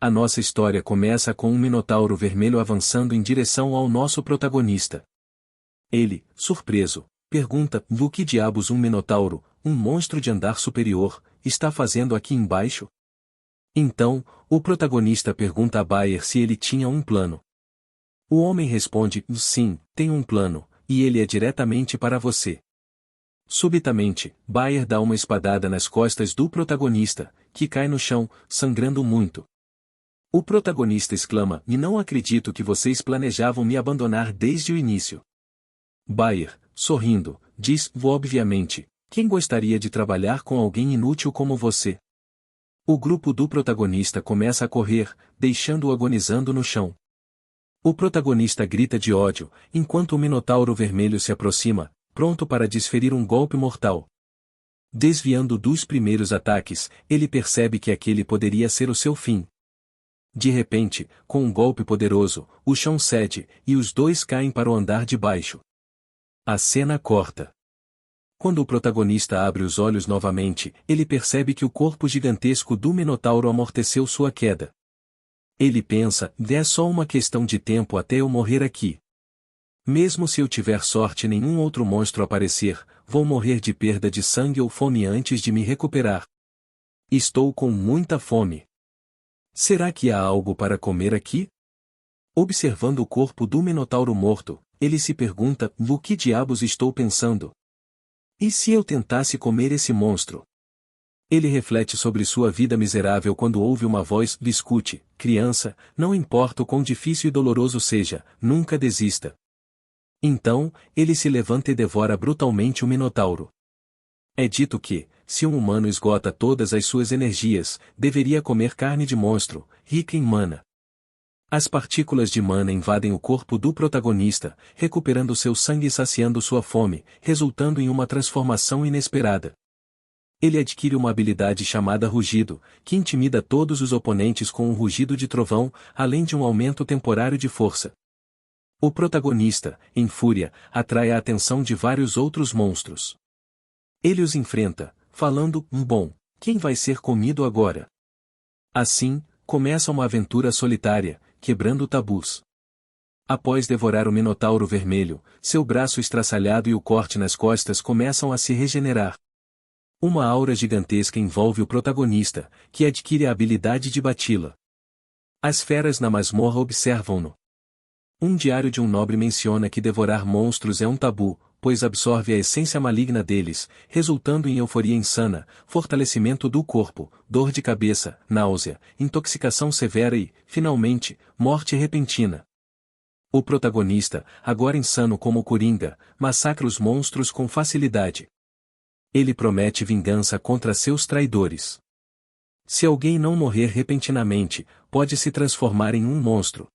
A nossa história começa com um minotauro vermelho avançando em direção ao nosso protagonista. Ele, surpreso, pergunta: "O que diabos um minotauro, um monstro de andar superior, está fazendo aqui embaixo?" Então, o protagonista pergunta a Bayer se ele tinha um plano. O homem responde: "Sim, tenho um plano, e ele é diretamente para você." Subitamente, Bayer dá uma espadada nas costas do protagonista, que cai no chão, sangrando muito. O protagonista exclama: "E não acredito que vocês planejavam me abandonar desde o início." Bayer, sorrindo, diz: "Obviamente, quem gostaria de trabalhar com alguém inútil como você?" O grupo do protagonista começa a correr, deixando-o agonizando no chão. O protagonista grita de ódio, enquanto o Minotauro Vermelho se aproxima, pronto para desferir um golpe mortal. Desviando dos primeiros ataques, ele percebe que aquele poderia ser o seu fim. De repente, com um golpe poderoso, o chão cede, e os dois caem para o andar de baixo. A cena corta. Quando o protagonista abre os olhos novamente, ele percebe que o corpo gigantesco do Minotauro amorteceu sua queda. Ele pensa: "É só uma questão de tempo até eu morrer aqui. Mesmo se eu tiver sorte e nenhum outro monstro aparecer, vou morrer de perda de sangue ou fome antes de me recuperar. Estou com muita fome. Será que há algo para comer aqui?" Observando o corpo do Minotauro morto, ele se pergunta: "O que diabos estou pensando? E se eu tentasse comer esse monstro?" Ele reflete sobre sua vida miserável quando ouve uma voz: "Escute, criança, não importa o quão difícil e doloroso seja, nunca desista." Então, ele se levanta e devora brutalmente o Minotauro. É dito que, se um humano esgota todas as suas energias, deveria comer carne de monstro, rica em mana. As partículas de mana invadem o corpo do protagonista, recuperando seu sangue e saciando sua fome, resultando em uma transformação inesperada. Ele adquire uma habilidade chamada Rugido, que intimida todos os oponentes com um rugido de trovão, além de um aumento temporário de força. O protagonista, em fúria, atrai a atenção de vários outros monstros. Ele os enfrenta, falando: "Bom, quem vai ser comido agora?" Assim, começa uma aventura solitária, quebrando tabus. Após devorar o Minotauro Vermelho, seu braço estraçalhado e o corte nas costas começam a se regenerar. Uma aura gigantesca envolve o protagonista, que adquire a habilidade de bati-la. As feras na masmorra observam-no. Um diário de um nobre menciona que devorar monstros é um tabu, pois absorve a essência maligna deles, resultando em euforia insana, fortalecimento do corpo, dor de cabeça, náusea, intoxicação severa e, finalmente, morte repentina. O protagonista, agora insano como o Coringa, massacra os monstros com facilidade. Ele promete vingança contra seus traidores. Se alguém não morrer repentinamente, pode se transformar em um monstro.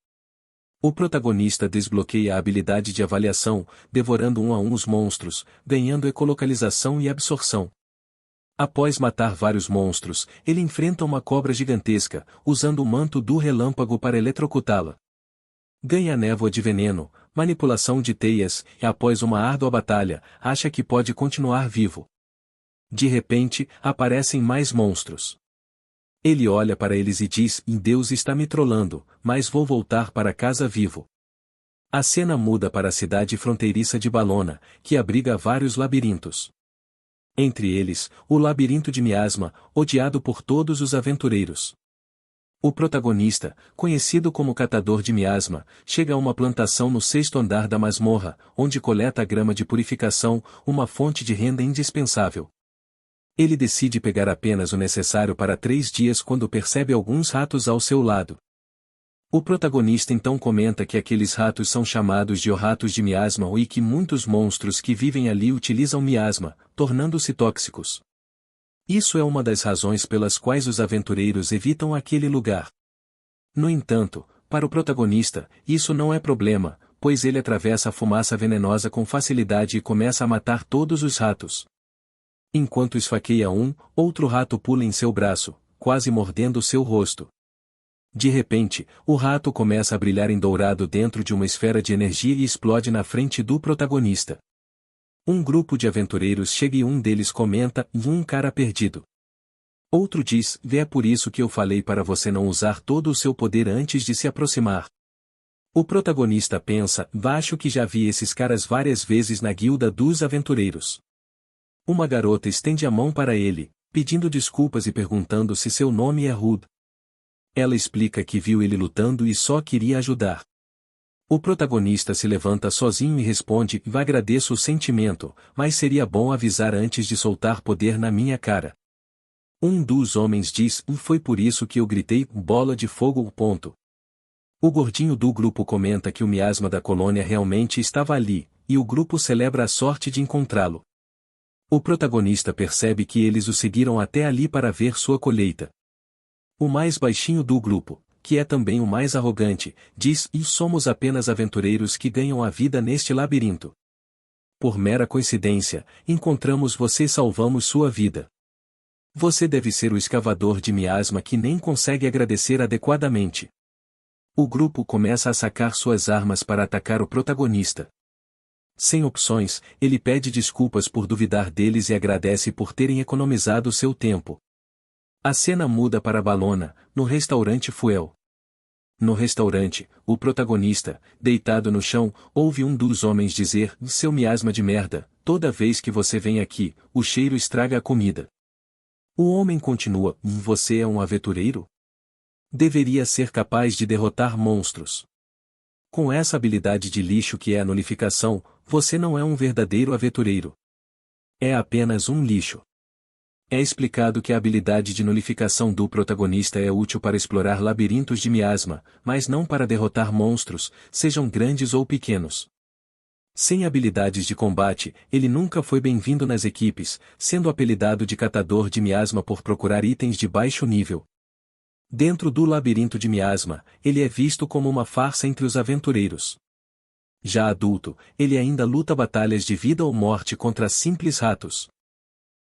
O protagonista desbloqueia a habilidade de avaliação, devorando um a um os monstros, ganhando ecolocalização e absorção. Após matar vários monstros, ele enfrenta uma cobra gigantesca, usando o manto do relâmpago para eletrocutá-la. Ganha névoa de veneno, manipulação de teias, e após uma árdua batalha, acha que pode continuar vivo. De repente, aparecem mais monstros. Ele olha para eles e diz: "Deus está me trollando, mas vou voltar para casa vivo." A cena muda para a cidade fronteiriça de Balona, que abriga vários labirintos. Entre eles, o labirinto de Miasma, odiado por todos os aventureiros. O protagonista, conhecido como catador de miasma, chega a uma plantação no 6º andar da masmorra, onde coleta a grama de purificação, uma fonte de renda indispensável. Ele decide pegar apenas o necessário para 3 dias quando percebe alguns ratos ao seu lado. O protagonista então comenta que aqueles ratos são chamados de ratos de miasma e que muitos monstros que vivem ali utilizam miasma, tornando-se tóxicos. Isso é uma das razões pelas quais os aventureiros evitam aquele lugar. No entanto, para o protagonista, isso não é problema, pois ele atravessa a fumaça venenosa com facilidade e começa a matar todos os ratos. Enquanto esfaqueia um, outro rato pula em seu braço, quase mordendo seu rosto. De repente, o rato começa a brilhar em dourado dentro de uma esfera de energia e explode na frente do protagonista. Um grupo de aventureiros chega e um deles comenta: "Um cara perdido." Outro diz, é por isso que eu falei para você não usar todo o seu poder antes de se aproximar. O protagonista pensa, acho que já vi esses caras várias vezes na guilda dos aventureiros. Uma garota estende a mão para ele, pedindo desculpas e perguntando se seu nome é Rude. Ela explica que viu ele lutando e só queria ajudar. O protagonista se levanta sozinho e responde, agradeço o sentimento, mas seria bom avisar antes de soltar poder na minha cara. Um dos homens diz, foi por isso que eu gritei, bola de fogo. O gordinho do grupo comenta que o miasma da colônia realmente estava ali, e o grupo celebra a sorte de encontrá-lo. O protagonista percebe que eles o seguiram até ali para ver sua colheita. O mais baixinho do grupo, que é também o mais arrogante, diz, somos apenas aventureiros que ganham a vida neste labirinto. Por mera coincidência, encontramos você e salvamos sua vida. Você deve ser o escavador de miasma que nem consegue agradecer adequadamente. O grupo começa a sacar suas armas para atacar o protagonista. Sem opções, ele pede desculpas por duvidar deles e agradece por terem economizado seu tempo. A cena muda para Balona, no restaurante Fuel. No restaurante, o protagonista, deitado no chão, ouve um dos homens dizer, seu miasma de merda, toda vez que você vem aqui, o cheiro estraga a comida. O homem continua, você é um aventureiro? Deveria ser capaz de derrotar monstros. Com essa habilidade de lixo que é a nulificação, você não é um verdadeiro aventureiro. É apenas um lixo. É explicado que a habilidade de nulificação do protagonista é útil para explorar labirintos de miasma, mas não para derrotar monstros, sejam grandes ou pequenos. Sem habilidades de combate, ele nunca foi bem-vindo nas equipes, sendo apelidado de catador de miasma por procurar itens de baixo nível. Dentro do labirinto de miasma, ele é visto como uma farsa entre os aventureiros. Já adulto, ele ainda luta batalhas de vida ou morte contra simples ratos.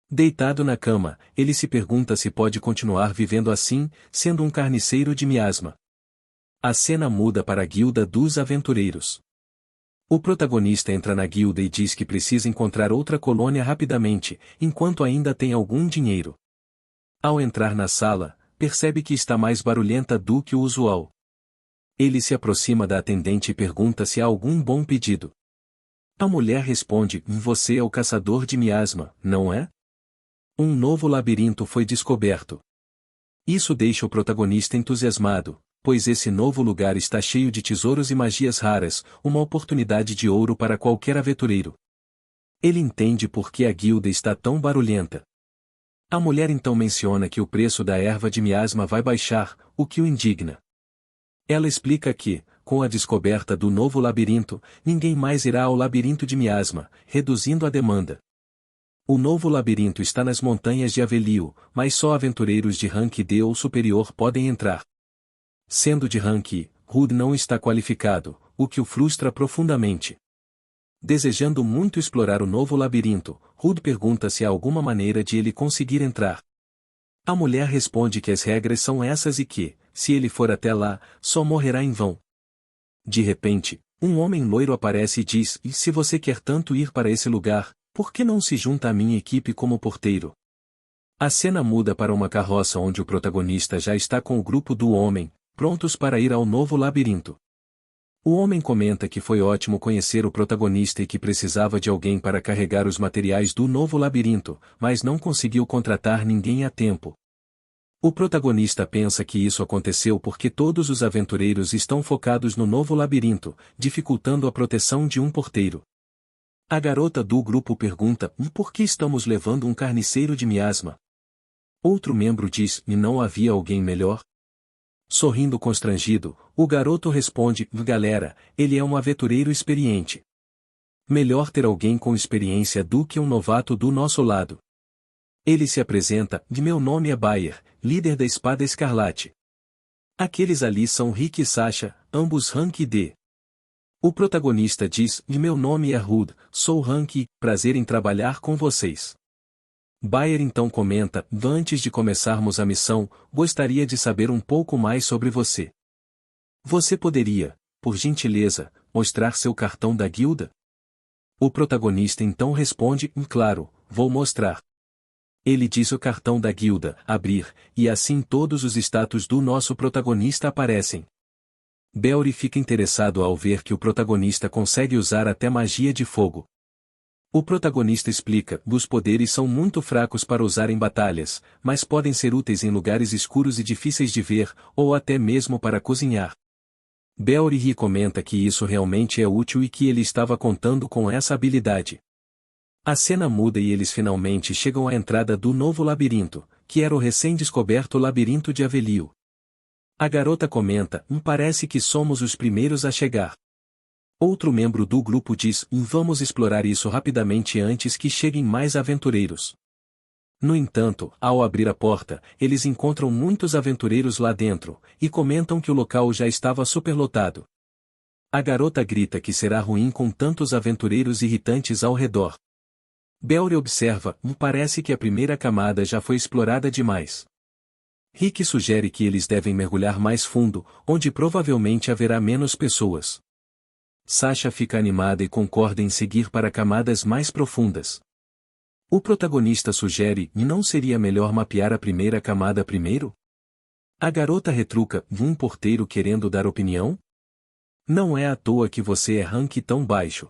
Deitado na cama, ele se pergunta se pode continuar vivendo assim, sendo um carniceiro de miasma. A cena muda para a guilda dos aventureiros. O protagonista entra na guilda e diz que precisa encontrar outra colônia rapidamente, enquanto ainda tem algum dinheiro. Ao entrar na sala, percebe que está mais barulhenta do que o usual. Ele se aproxima da atendente e pergunta se há algum bom pedido. A mulher responde, você é o caçador de miasma, não é? Um novo labirinto foi descoberto. Isso deixa o protagonista entusiasmado, pois esse novo lugar está cheio de tesouros e magias raras, uma oportunidade de ouro para qualquer aventureiro. Ele entende por que a guilda está tão barulhenta. A mulher então menciona que o preço da erva de miasma vai baixar, o que o indigna. Ela explica que, com a descoberta do novo labirinto, ninguém mais irá ao labirinto de miasma, reduzindo a demanda. O novo labirinto está nas montanhas de Avelio, mas só aventureiros de rank D ou superior podem entrar. Sendo de rank I, Rude não está qualificado, o que o frustra profundamente. Desejando muito explorar o novo labirinto, Rude pergunta se há alguma maneira de ele conseguir entrar. A mulher responde que as regras são essas e que, se ele for até lá, só morrerá em vão. De repente, um homem loiro aparece e diz, e se você quer tanto ir para esse lugar, por que não se junta à minha equipe como porteiro? A cena muda para uma carroça onde o protagonista já está com o grupo do homem, prontos para ir ao novo labirinto. O homem comenta que foi ótimo conhecer o protagonista e que precisava de alguém para carregar os materiais do novo labirinto, mas não conseguiu contratar ninguém a tempo. O protagonista pensa que isso aconteceu porque todos os aventureiros estão focados no novo labirinto, dificultando a proteção de um porteiro. A garota do grupo pergunta, por que estamos levando um carniceiro de miasma? Outro membro diz, e não havia alguém melhor? Sorrindo constrangido, o garoto responde, galera, ele é um aventureiro experiente. Melhor ter alguém com experiência do que um novato do nosso lado. Ele se apresenta, meu nome é Bayer, líder da Espada Escarlate. Aqueles ali são Rick e Sasha, ambos rank D. O protagonista diz, meu nome é Rude, sou rank I, prazer em trabalhar com vocês. Bayer então comenta, antes de começarmos a missão, gostaria de saber um pouco mais sobre você. Você poderia, por gentileza, mostrar seu cartão da guilda? O protagonista então responde, claro, vou mostrar. Ele diz o cartão da guilda, abrir, e assim todos os status do nosso protagonista aparecem. Belry fica interessado ao ver que o protagonista consegue usar até magia de fogo. O protagonista explica: os poderes são muito fracos para usar em batalhas, mas podem ser úteis em lugares escuros e difíceis de ver, ou até mesmo para cozinhar. Belry comenta que isso realmente é útil e que ele estava contando com essa habilidade. A cena muda e eles finalmente chegam à entrada do novo labirinto, que era o recém-descoberto labirinto de Avelio. A garota comenta: parece que somos os primeiros a chegar. Outro membro do grupo diz: vamos explorar isso rapidamente antes que cheguem mais aventureiros. No entanto, ao abrir a porta, eles encontram muitos aventureiros lá dentro, e comentam que o local já estava superlotado. A garota grita que será ruim com tantos aventureiros irritantes ao redor. Belry observa: parece que a primeira camada já foi explorada demais. Rick sugere que eles devem mergulhar mais fundo, onde provavelmente haverá menos pessoas. Sasha fica animada e concorda em seguir para camadas mais profundas. O protagonista sugere: não seria melhor mapear a primeira camada primeiro? A garota retruca: porteiro querendo dar opinião? Não é à toa que você é rank tão baixo.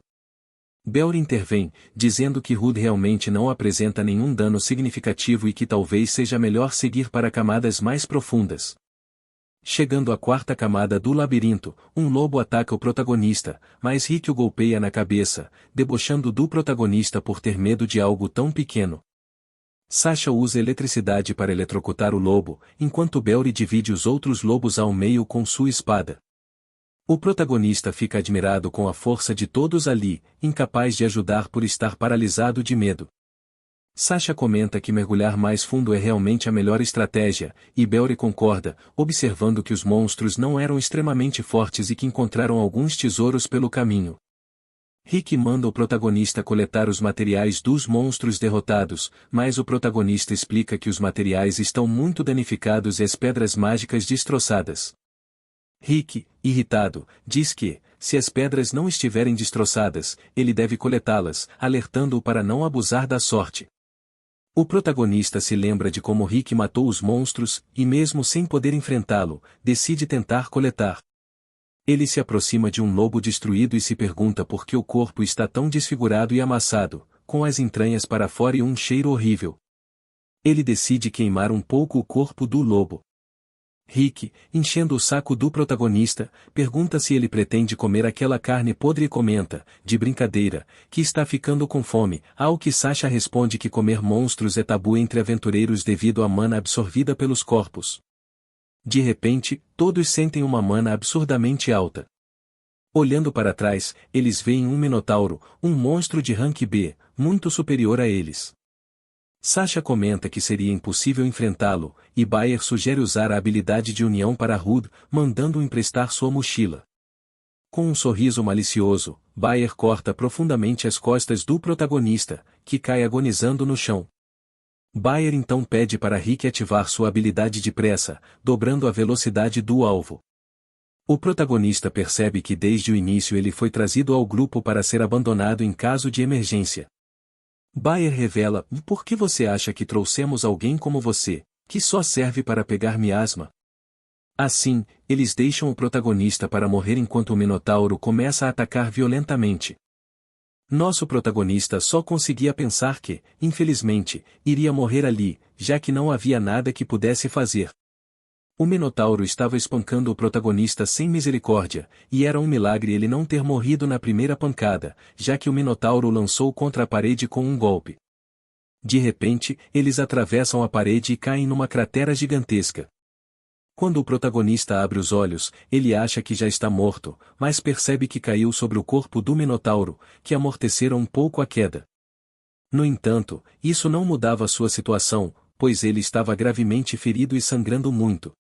Belry intervém, dizendo que Hood realmente não apresenta nenhum dano significativo e que talvez seja melhor seguir para camadas mais profundas. Chegando à quarta camada do labirinto, um lobo ataca o protagonista, mas Rick o golpeia na cabeça, debochando do protagonista por ter medo de algo tão pequeno. Sasha usa eletricidade para eletrocutar o lobo, enquanto Belry divide os outros lobos ao meio com sua espada. O protagonista fica admirado com a força de todos ali, incapaz de ajudar por estar paralisado de medo. Sasha comenta que mergulhar mais fundo é realmente a melhor estratégia, e Belry concorda, observando que os monstros não eram extremamente fortes e que encontraram alguns tesouros pelo caminho. Rick manda o protagonista coletar os materiais dos monstros derrotados, mas o protagonista explica que os materiais estão muito danificados e as pedras mágicas destroçadas. Rick, irritado, diz que, se as pedras não estiverem destroçadas, ele deve coletá-las, alertando-o para não abusar da sorte. O protagonista se lembra de como Rick matou os monstros, e mesmo sem poder enfrentá-lo, decide tentar coletar. Ele se aproxima de um lobo destruído e se pergunta por que o corpo está tão desfigurado e amassado, com as entranhas para fora e um cheiro horrível. Ele decide queimar um pouco o corpo do lobo. Rick, enchendo o saco do protagonista, pergunta se ele pretende comer aquela carne podre e comenta, de brincadeira, que está ficando com fome, ao que Sasha responde que comer monstros é tabu entre aventureiros devido à mana absorvida pelos corpos. De repente, todos sentem uma mana absurdamente alta. Olhando para trás, eles veem um minotauro, um monstro de rank B, muito superior a eles. Sasha comenta que seria impossível enfrentá-lo, e Bayer sugere usar a habilidade de união para Hood, mandando-o emprestar sua mochila. Com um sorriso malicioso, Bayer corta profundamente as costas do protagonista, que cai agonizando no chão. Bayer então pede para Rick ativar sua habilidade de pressa, dobrando a velocidade do alvo. O protagonista percebe que desde o início ele foi trazido ao grupo para ser abandonado em caso de emergência. Bayer revela: por que você acha que trouxemos alguém como você, que só serve para pegar miasma? Assim, eles deixam o protagonista para morrer enquanto o Minotauro começa a atacar violentamente. Nosso protagonista só conseguia pensar que, infelizmente, iria morrer ali, já que não havia nada que pudesse fazer. O Minotauro estava espancando o protagonista sem misericórdia, e era um milagre ele não ter morrido na primeira pancada, já que o Minotauro o lançou contra a parede com um golpe. De repente, eles atravessam a parede e caem numa cratera gigantesca. Quando o protagonista abre os olhos, ele acha que já está morto, mas percebe que caiu sobre o corpo do Minotauro, que amorteceram um pouco a queda. No entanto, isso não mudava sua situação, pois ele estava gravemente ferido e sangrando muito.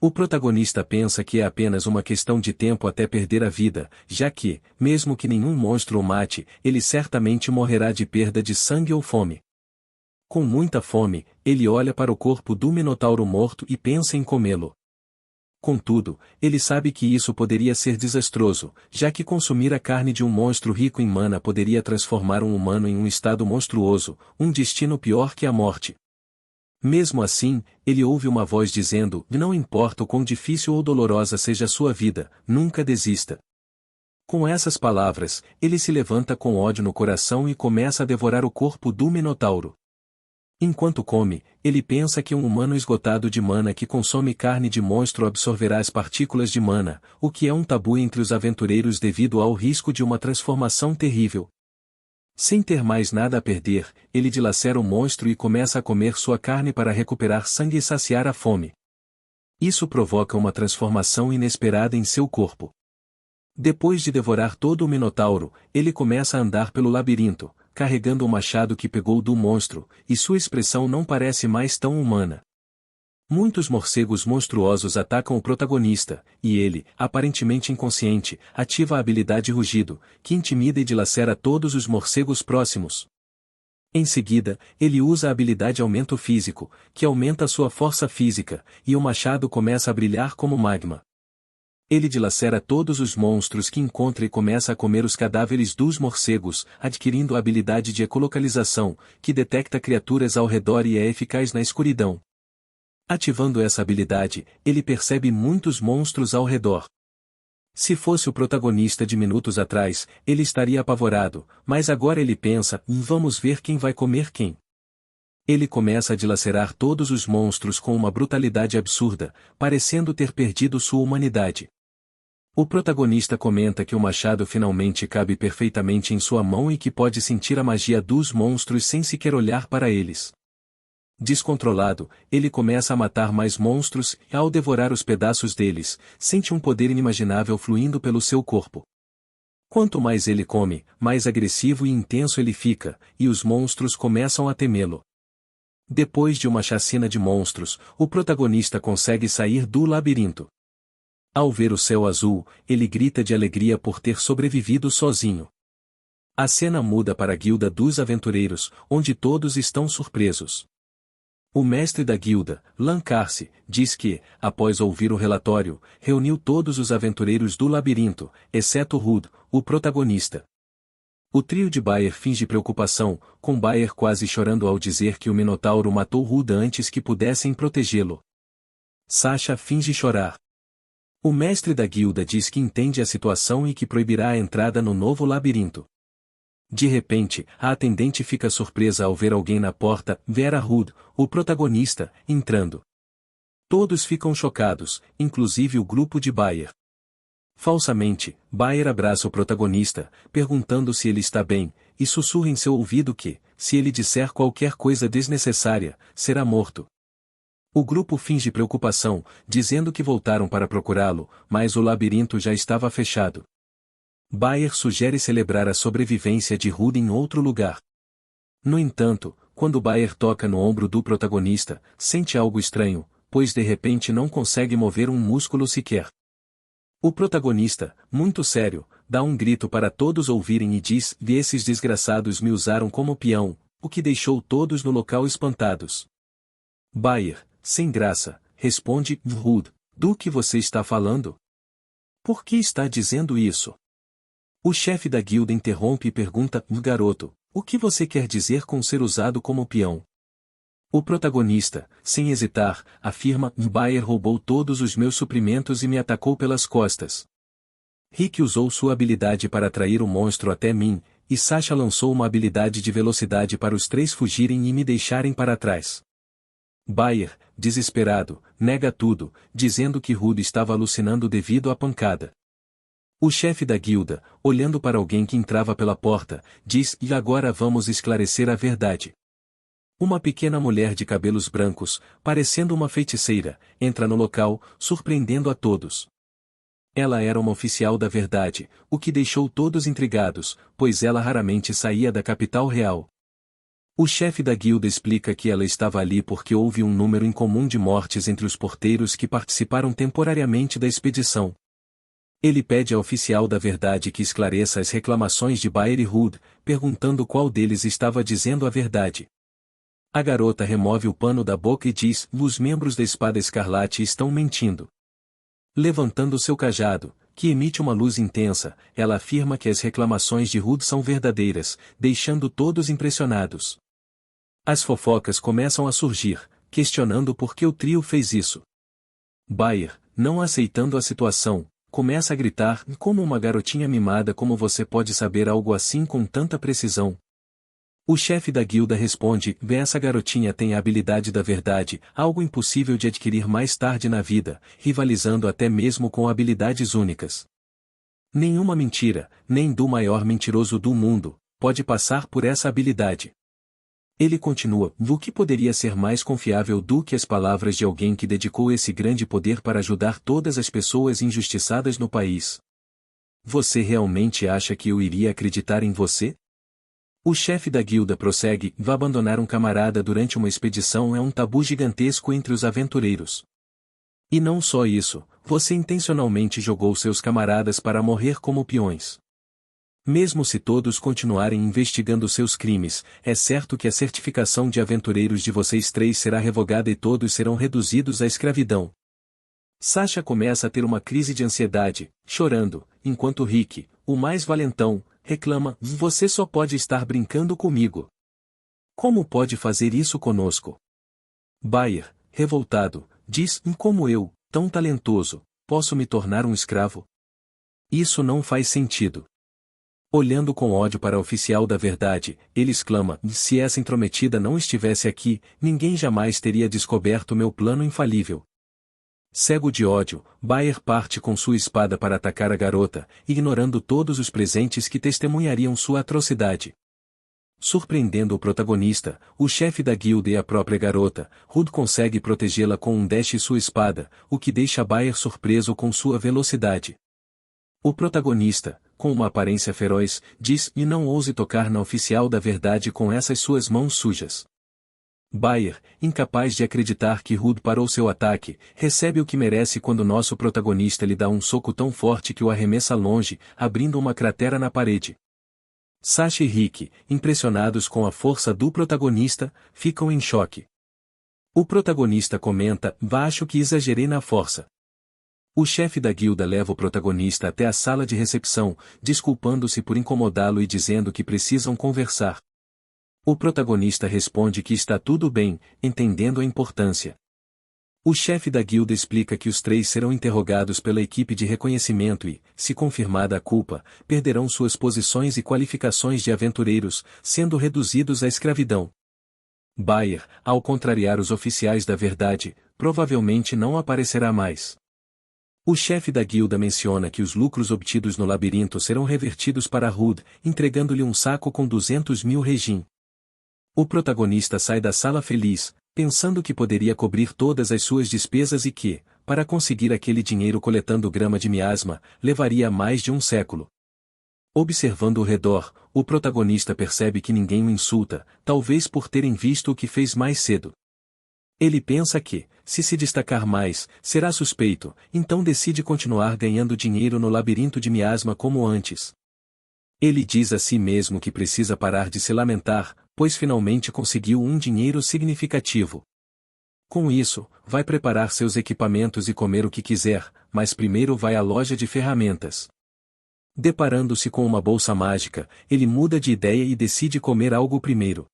O protagonista pensa que é apenas uma questão de tempo até perder a vida, já que, mesmo que nenhum monstro o mate, ele certamente morrerá de perda de sangue ou fome. Com muita fome, ele olha para o corpo do Minotauro morto e pensa em comê-lo. Contudo, ele sabe que isso poderia ser desastroso, já que consumir a carne de um monstro rico em mana poderia transformar um humano em um estado monstruoso, um destino pior que a morte. Mesmo assim, ele ouve uma voz dizendo: não importa o quão difícil ou dolorosa seja a sua vida, nunca desista. Com essas palavras, ele se levanta com ódio no coração e começa a devorar o corpo do Minotauro. Enquanto come, ele pensa que um humano esgotado de mana que consome carne de monstro absorverá as partículas de mana, o que é um tabu entre os aventureiros devido ao risco de uma transformação terrível. Sem ter mais nada a perder, ele dilacera o monstro e começa a comer sua carne para recuperar sangue e saciar a fome. Isso provoca uma transformação inesperada em seu corpo. Depois de devorar todo o Minotauro, ele começa a andar pelo labirinto, carregando o machado que pegou do monstro, e sua expressão não parece mais tão humana. Muitos morcegos monstruosos atacam o protagonista, e ele, aparentemente inconsciente, ativa a habilidade Rugido, que intimida e dilacera todos os morcegos próximos. Em seguida, ele usa a habilidade Aumento Físico, que aumenta sua força física, e o machado começa a brilhar como magma. Ele dilacera todos os monstros que encontra e começa a comer os cadáveres dos morcegos, adquirindo a habilidade de ecolocalização, que detecta criaturas ao redor e é eficaz na escuridão. Ativando essa habilidade, ele percebe muitos monstros ao redor. Se fosse o protagonista de minutos atrás, ele estaria apavorado, mas agora ele pensa: vamos ver quem vai comer quem. Ele começa a dilacerar todos os monstros com uma brutalidade absurda, parecendo ter perdido sua humanidade. O protagonista comenta que o machado finalmente cabe perfeitamente em sua mão e que pode sentir a magia dos monstros sem sequer olhar para eles. Descontrolado, ele começa a matar mais monstros e, ao devorar os pedaços deles, sente um poder inimaginável fluindo pelo seu corpo. Quanto mais ele come, mais agressivo e intenso ele fica, e os monstros começam a temê-lo. Depois de uma chacina de monstros, o protagonista consegue sair do labirinto. Ao ver o céu azul, ele grita de alegria por ter sobrevivido sozinho. A cena muda para a guilda dos aventureiros, onde todos estão surpresos. O mestre da guilda, Lancarce, diz que, após ouvir o relatório, reuniu todos os aventureiros do labirinto, exceto Hood, o protagonista. O trio de Baer finge preocupação, com Baer quase chorando ao dizer que o Minotauro matou Hood antes que pudessem protegê-lo. Sasha finge chorar. O mestre da guilda diz que entende a situação e que proibirá a entrada no novo labirinto. De repente, a atendente fica surpresa ao ver alguém na porta, Vera Hood, o protagonista, entrando. Todos ficam chocados, inclusive o grupo de Baer. Falsamente, Baer abraça o protagonista, perguntando se ele está bem, e sussurra em seu ouvido que, se ele disser qualquer coisa desnecessária, será morto. O grupo finge preocupação, dizendo que voltaram para procurá-lo, mas o labirinto já estava fechado. Baer sugere celebrar a sobrevivência de Hood em outro lugar. No entanto, quando Baer toca no ombro do protagonista, sente algo estranho, pois de repente não consegue mover um músculo sequer. O protagonista, muito sério, dá um grito para todos ouvirem e diz: esses desgraçados me usaram como peão, o que deixou todos no local espantados. Baer, sem graça, responde: Hood, do que você está falando? Por que está dizendo isso? O chefe da guilda interrompe e pergunta: garoto, o que você quer dizer com ser usado como peão? O protagonista, sem hesitar, afirma: Baer roubou todos os meus suprimentos e me atacou pelas costas. Rick usou sua habilidade para atrair o monstro até mim, e Sasha lançou uma habilidade de velocidade para os três fugirem e me deixarem para trás. Baer, desesperado, nega tudo, dizendo que Hood estava alucinando devido à pancada. O chefe da guilda, olhando para alguém que entrava pela porta, diz: e agora vamos esclarecer a verdade. Uma pequena mulher de cabelos brancos, parecendo uma feiticeira, entra no local, surpreendendo a todos. Ela era uma oficial da verdade, o que deixou todos intrigados, pois ela raramente saía da capital real. O chefe da guilda explica que ela estava ali porque houve um número incomum de mortes entre os porteiros que participaram temporariamente da expedição. Ele pede à oficial da verdade que esclareça as reclamações de Baer e Hood, perguntando qual deles estava dizendo a verdade. A garota remove o pano da boca e diz: os membros da Espada Escarlate estão mentindo. Levantando seu cajado, que emite uma luz intensa, ela afirma que as reclamações de Hood são verdadeiras, deixando todos impressionados. As fofocas começam a surgir, questionando por que o trio fez isso. Bayer, não aceitando a situação, começa a gritar: como uma garotinha mimada, como você pode saber algo assim com tanta precisão? O chefe da guilda responde: essa garotinha tem a habilidade da verdade, algo impossível de adquirir mais tarde na vida, rivalizando até mesmo com habilidades únicas. Nenhuma mentira, nem do maior mentiroso do mundo, pode passar por essa habilidade. Ele continua: o que poderia ser mais confiável do que as palavras de alguém que dedicou esse grande poder para ajudar todas as pessoas injustiçadas no país? Você realmente acha que eu iria acreditar em você? O chefe da guilda prossegue: abandonar um camarada durante uma expedição é um tabu gigantesco entre os aventureiros. E não só isso, você intencionalmente jogou seus camaradas para morrer como peões. Mesmo se todos continuarem investigando seus crimes, é certo que a certificação de aventureiros de vocês três será revogada e todos serão reduzidos à escravidão. Sasha começa a ter uma crise de ansiedade, chorando, enquanto Rick, o mais valentão, reclama: você só pode estar brincando comigo. Como pode fazer isso conosco? Bayer, revoltado, diz: como eu, tão talentoso, posso me tornar um escravo? Isso não faz sentido. Olhando com ódio para o oficial da verdade, ele exclama: se essa intrometida não estivesse aqui, ninguém jamais teria descoberto meu plano infalível. Cego de ódio, Bayer parte com sua espada para atacar a garota, ignorando todos os presentes que testemunhariam sua atrocidade. Surpreendendo o protagonista, o chefe da guilda e a própria garota, Hood consegue protegê-la com um dash e sua espada, o que deixa Bayer surpreso com sua velocidade. O protagonista, com uma aparência feroz, diz: e não ouse tocar na oficial da verdade com essas suas mãos sujas. Bayer, incapaz de acreditar que Hood parou seu ataque, recebe o que merece quando nosso protagonista lhe dá um soco tão forte que o arremessa longe, abrindo uma cratera na parede. Sasha e Rick, impressionados com a força do protagonista, ficam em choque. O protagonista comenta: acho que exagerei na força. O chefe da guilda leva o protagonista até a sala de recepção, desculpando-se por incomodá-lo e dizendo que precisam conversar. O protagonista responde que está tudo bem, entendendo a importância. O chefe da guilda explica que os três serão interrogados pela equipe de reconhecimento e, se confirmada a culpa, perderão suas posições e qualificações de aventureiros, sendo reduzidos à escravidão. Bayer, ao contrariar os oficiais da verdade, provavelmente não aparecerá mais. O chefe da guilda menciona que os lucros obtidos no labirinto serão revertidos para Hood, entregando-lhe um saco com 200.000 regin. O protagonista sai da sala feliz, pensando que poderia cobrir todas as suas despesas e que, para conseguir aquele dinheiro coletando grama de miasma, levaria mais de um século. Observando ao redor, o protagonista percebe que ninguém o insulta, talvez por terem visto o que fez mais cedo. Ele pensa que, se destacar mais, será suspeito, então decide continuar ganhando dinheiro no labirinto de miasma como antes. Ele diz a si mesmo que precisa parar de se lamentar, pois finalmente conseguiu um dinheiro significativo. Com isso, vai preparar seus equipamentos e comer o que quiser, mas primeiro vai à loja de ferramentas. Deparando-se com uma bolsa mágica, ele muda de ideia e decide comer algo primeiro.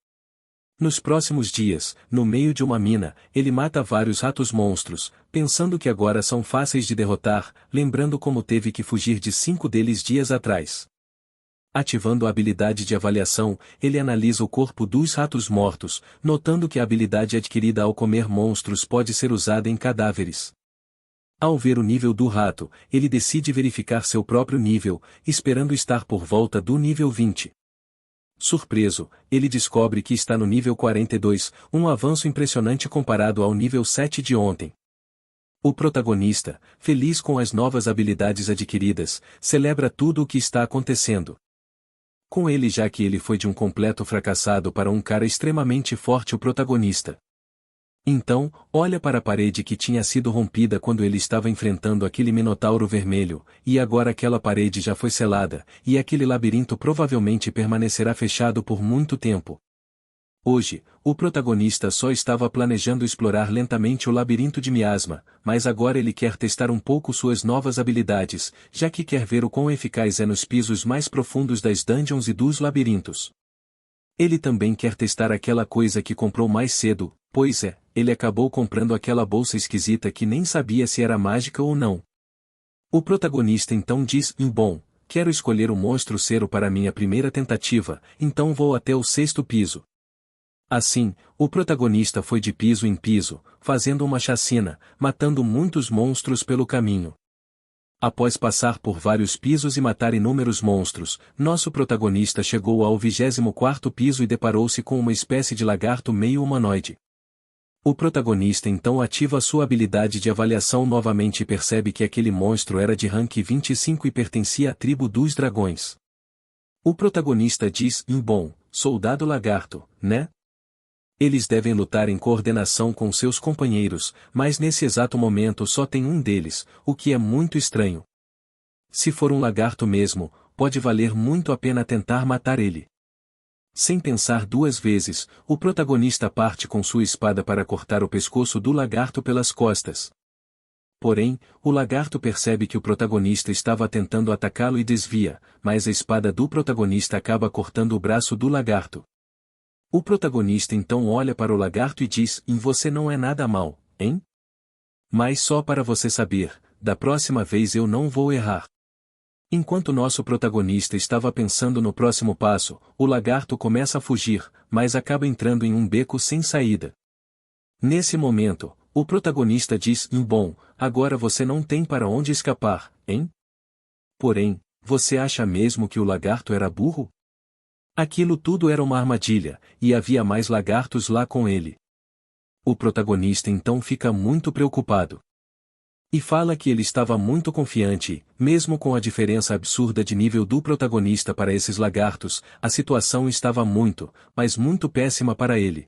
Nos próximos dias, no meio de uma mina, ele mata vários ratos monstros, pensando que agora são fáceis de derrotar, lembrando como teve que fugir de 5 deles dias atrás. Ativando a habilidade de avaliação, ele analisa o corpo dos ratos mortos, notando que a habilidade adquirida ao comer monstros pode ser usada em cadáveres. Ao ver o nível do rato, ele decide verificar seu próprio nível, esperando estar por volta do nível 20. Surpreso, ele descobre que está no nível 42, um avanço impressionante comparado ao nível 7 de ontem. O protagonista, feliz com as novas habilidades adquiridas, celebra tudo o que está acontecendo com ele, já que ele foi de um completo fracassado para um cara extremamente forte. O protagonista então olha para a parede que tinha sido rompida quando ele estava enfrentando aquele minotauro vermelho, e agora aquela parede já foi selada, e aquele labirinto provavelmente permanecerá fechado por muito tempo. Hoje, o protagonista só estava planejando explorar lentamente o labirinto de miasma, mas agora ele quer testar um pouco suas novas habilidades, já que quer ver o quão eficaz é nos pisos mais profundos das dungeons e dos labirintos. Ele também quer testar aquela coisa que comprou mais cedo, pois ele acabou comprando aquela bolsa esquisita que nem sabia se era mágica ou não. O protagonista então diz: bom, quero escolher o monstro cero para minha primeira tentativa, então vou até o 6º piso. Assim, o protagonista foi de piso em piso, fazendo uma chacina, matando muitos monstros pelo caminho. Após passar por vários pisos e matar inúmeros monstros, nosso protagonista chegou ao 24º piso e deparou-se com uma espécie de lagarto meio humanoide. O protagonista então ativa sua habilidade de avaliação novamente e percebe que aquele monstro era de rank 25 e pertencia à tribo dos dragões. O protagonista diz: bom, soldado lagarto, né? Eles devem lutar em coordenação com seus companheiros, mas nesse exato momento só tem um deles, o que é muito estranho. Se for um lagarto mesmo, pode valer muito a pena tentar matar ele. Sem pensar duas vezes, o protagonista parte com sua espada para cortar o pescoço do lagarto pelas costas. Porém, o lagarto percebe que o protagonista estava tentando atacá-lo e desvia, mas a espada do protagonista acaba cortando o braço do lagarto. O protagonista então olha para o lagarto e diz: você não é nada mal, hein? Mas só para você saber, da próxima vez eu não vou errar. Enquanto nosso protagonista estava pensando no próximo passo, o lagarto começa a fugir, mas acaba entrando em um beco sem saída. Nesse momento, o protagonista diz: bom, agora você não tem para onde escapar, hein? Porém, você acha mesmo que o lagarto era burro? Aquilo tudo era uma armadilha, e havia mais lagartos lá com ele. O protagonista então fica muito preocupado. E fala que ele estava muito confiante, mesmo com a diferença absurda de nível do protagonista para esses lagartos, a situação estava muito, mas muito péssima para ele.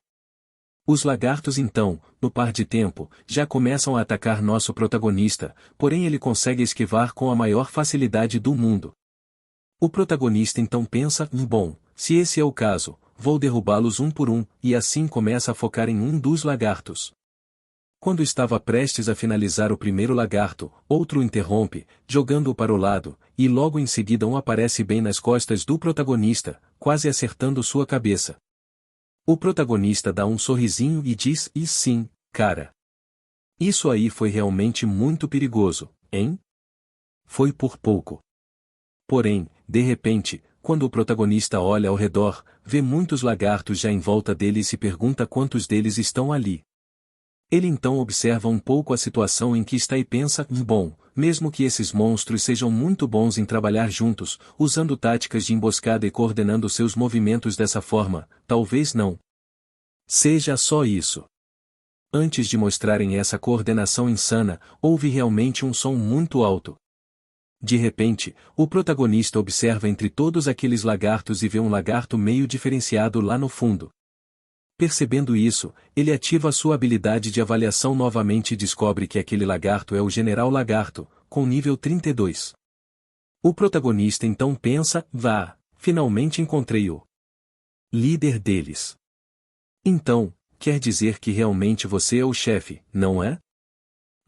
Os lagartos então, no par de tempo, já começam a atacar nosso protagonista, porém ele consegue esquivar com a maior facilidade do mundo. O protagonista então pensa: bom, se esse é o caso, vou derrubá-los um por um, e assim começa a focar em um dos lagartos. Quando estava prestes a finalizar o primeiro lagarto, outro o interrompe, jogando-o para o lado, e logo em seguida um aparece bem nas costas do protagonista, quase acertando sua cabeça. O protagonista dá um sorrisinho e diz: e sim, cara. Isso aí foi realmente muito perigoso, hein? Foi por pouco. Porém, de repente, quando o protagonista olha ao redor, vê muitos lagartos já em volta dele e se pergunta quantos deles estão ali. Ele então observa um pouco a situação em que está e pensa: bom, mesmo que esses monstros sejam muito bons em trabalhar juntos, usando táticas de emboscada e coordenando seus movimentos dessa forma, talvez não seja só isso. Antes de mostrarem essa coordenação insana, houve realmente um som muito alto. De repente, o protagonista observa entre todos aqueles lagartos e vê um lagarto meio diferenciado lá no fundo. Percebendo isso, ele ativa sua habilidade de avaliação novamente e descobre que aquele lagarto é o General Lagarto, com nível 32. O protagonista então pensa: vá, finalmente encontrei o líder deles. Então, quer dizer que realmente você é o chefe, não é?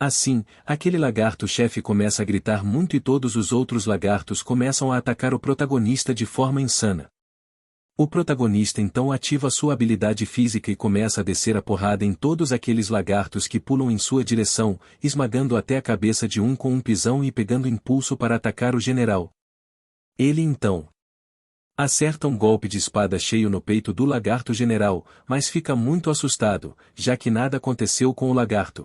Assim, aquele lagarto-chefe começa a gritar muito e todos os outros lagartos começam a atacar o protagonista de forma insana. O protagonista então ativa sua habilidade física e começa a descer a porrada em todos aqueles lagartos que pulam em sua direção, esmagando até a cabeça de um com um pisão e pegando impulso para atacar o general. Ele então acerta um golpe de espada cheio no peito do lagarto general, mas fica muito assustado, já que nada aconteceu com o lagarto.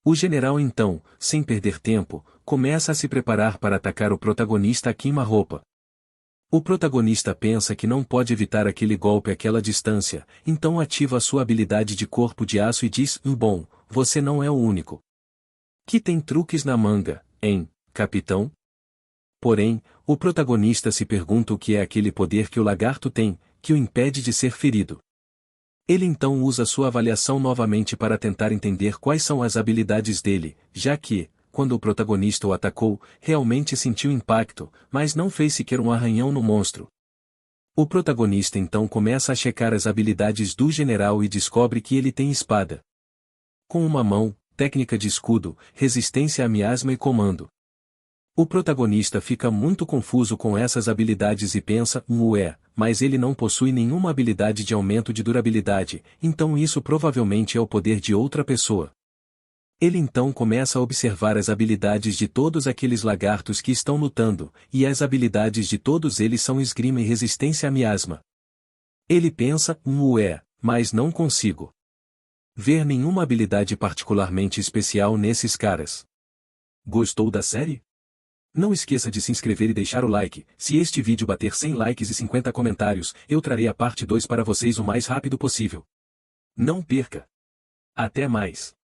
O general então, sem perder tempo, começa a se preparar para atacar o protagonista a queima-roupa. O protagonista pensa que não pode evitar aquele golpe àquela distância, então ativa a sua habilidade de corpo de aço e diz: bom, você não é o único que tem truques na manga, hein, capitão? Porém, o protagonista se pergunta o que é aquele poder que o lagarto tem, que o impede de ser ferido. Ele então usa sua avaliação novamente para tentar entender quais são as habilidades dele, já que, quando o protagonista o atacou, realmente sentiu impacto, mas não fez sequer um arranhão no monstro. O protagonista então começa a checar as habilidades do general e descobre que ele tem espada com uma mão, técnica de escudo, resistência a miasma e comando. O protagonista fica muito confuso com essas habilidades e pensa, ué, mas ele não possui nenhuma habilidade de aumento de durabilidade, então isso provavelmente é o poder de outra pessoa. Ele então começa a observar as habilidades de todos aqueles lagartos que estão lutando, e as habilidades de todos eles são esgrima e resistência a miasma. Ele pensa, ué, mas não consigo ver nenhuma habilidade particularmente especial nesses caras. Gostou da série? Não esqueça de se inscrever e deixar o like. Se este vídeo bater 100 likes e 50 comentários, eu trarei a parte 2 para vocês o mais rápido possível. Não perca! Até mais!